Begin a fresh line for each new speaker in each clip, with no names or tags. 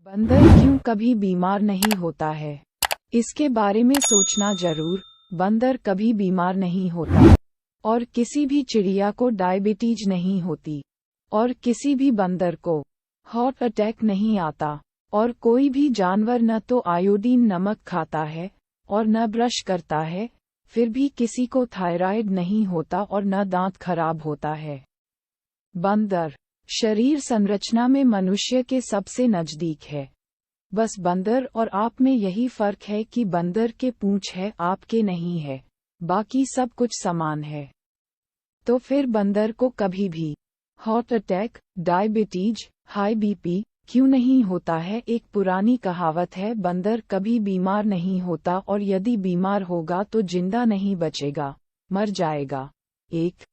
बंदर क्यों कभी बीमार नहीं होता है? इसके बारे में सोचना जरूर। बंदर कभी बीमार नहीं होता और किसी भी चिड़िया को डायबिटीज नहीं होती और किसी भी बंदर को हार्ट अटैक नहीं आता और कोई भी जानवर न तो आयोडीन नमक खाता है और न ब्रश करता है, फिर भी किसी को थायराइड नहीं होता और न दांत खराब होता है। बंदर शरीर संरचना में मनुष्य के सबसे नजदीक है। बस बंदर और आप में यही फर्क है कि बंदर के पूंछ है, आपके नहीं है, बाकी सब कुछ समान है। तो फिर बंदर को कभी भी heart attack, diabetes, high BP क्यों नहीं होता है? एक पुरानी कहावत है, बंदर कभी बीमार नहीं होता और यदि बीमार होगा तो जिंदा नहीं बचेगा, मर जाएगा। एक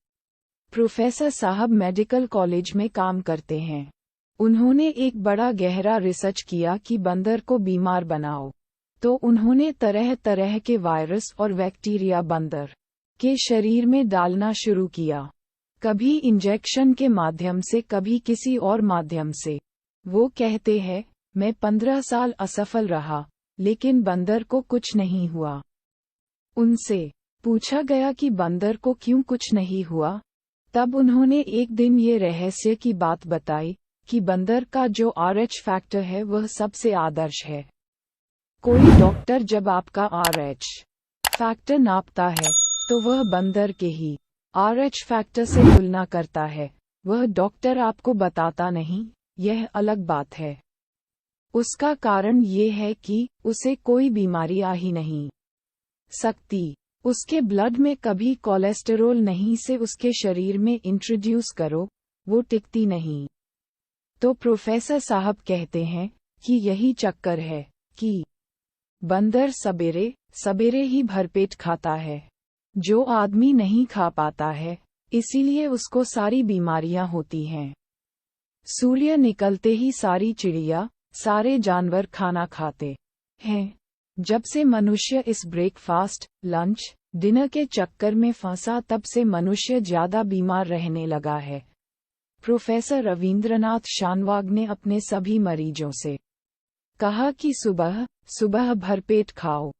प्रोफेसर साहब मेडिकल कॉलेज में काम करते हैं। उन्होंने एक बड़ा गहरा रिसर्च किया कि बंदर को बीमार बनाओ, तो उन्होंने तरह तरह के वायरस और बैक्टीरिया बंदर के शरीर में डालना शुरू किया, कभी इंजेक्शन के माध्यम से, कभी किसी और माध्यम से। वो कहते हैं, मैं 15 साल असफल रहा, लेकिन बंदर को कुछ नहीं हुआ। उनसे पूछा गया कि बंदर को क्यों कुछ नहीं हुआ? तब उन्होंने एक दिन ये रहस्य की बात बताई कि बंदर का जो RH फैक्टर है वह सबसे आदर्श है। कोई डॉक्टर जब आपका RH फैक्टर नापता है तो वह बंदर के ही RH फैक्टर से तुलना करता है। वह डॉक्टर आपको बताता नहीं, यह अलग बात है। उसका कारण ये है कि उसे कोई बीमारी आ ही नहीं सकती। उसके ब्लड में कभी कोलेस्टेरोल नहीं से उसके शरीर में इंट्रोड्यूस करो, वो टिकती नहीं। तो प्रोफेसर साहब कहते हैं कि यही चक्कर है कि बंदर सवेरे सवेरे ही भरपेट खाता है, जो आदमी नहीं खा पाता है, इसीलिए उसको सारी बीमारियां होती हैं। सूर्य निकलते ही सारी चिड़िया, सारे जानवर खाना खाते हैं। जब से मनुष्य इस ब्रेकफास्ट, लंच, डिनर के चक्कर में फंसा, तब से मनुष्य ज्यादा बीमार रहने लगा है। प्रोफेसर रविंद्रनाथ शानवाग ने अपने सभी मरीजों से कहा कि सुबह सुबह भरपेट खाओ।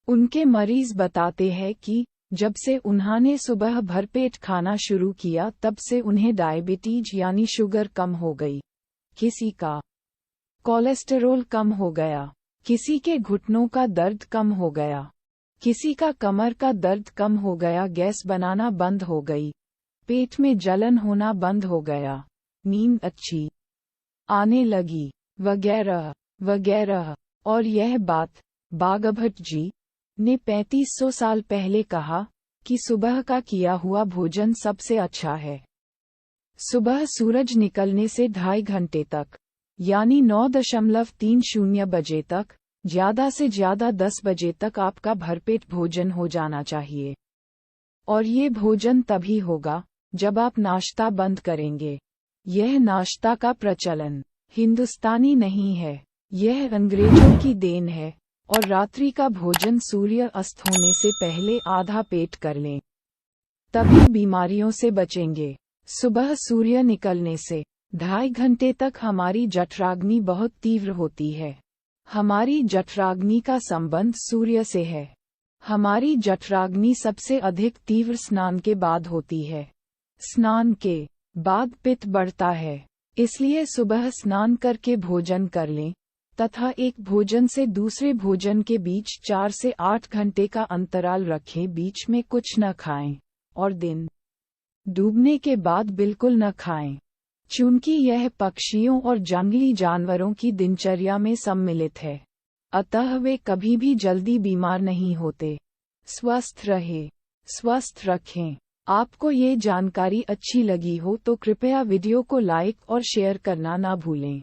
उनके मरीज बताते हैं कि जब से उन्होंने सुबह भरपेट खाना शुरू किया, तब से उन्हें डायबिटीज यानी शुगर कम हो गई, किसी का कोलेस्टेरोल कम हो गया, किसी के घुटनों का दर्द कम हो गया, किसी का कमर का दर्द कम हो गया, गैस बनाना बंद हो गई, पेट में जलन होना बंद हो गया, नींद अच्छी आने लगी, वगैरह वगैरह। और यह बात बागभट्ट जी ने 3500 साल पहले कहा कि सुबह का किया हुआ भोजन सबसे अच्छा है। सुबह सूरज निकलने से 2.5 घंटे तक, यानी 9:30 बजे तक, ज्यादा से ज्यादा 10 बजे तक आपका भरपेट भोजन हो जाना चाहिए। और ये भोजन तभी होगा जब आप नाश्ता बंद करेंगे। यह नाश्ता का प्रचलन हिंदुस्तानी नहीं है, यह अंग्रेजों की देन है। और रात्रि का भोजन सूर्य अस्त होने से पहले आधा पेट कर लें, तभी बीमारियों से बचेंगे। सुबह सूर्य निकलने से 2.5 घंटे तक हमारी जठराग्नि बहुत तीव्र होती है। हमारी जठराग्नि का संबंध सूर्य से है। हमारी जठराग्नि सबसे अधिक तीव्र स्नान के बाद होती है। स्नान के बाद पित्त बढ़ता है, इसलिए सुबह स्नान करके भोजन कर लें तथा एक भोजन से दूसरे भोजन के बीच 4 से 8 घंटे का अंतराल रखें। बीच में कुछ न खाएं और दिन डूबने के बाद बिल्कुल न खाएं, चूंकि यह पक्षियों और जंगली जानवरों की दिनचर्या में सम्मिलित है, अतः वे कभी भी जल्दी बीमार नहीं होते। स्वस्थ रहे, स्वस्थ रखें। आपको ये जानकारी अच्छी लगी हो तो कृपया वीडियो को लाइक और शेयर करना ना भूलें।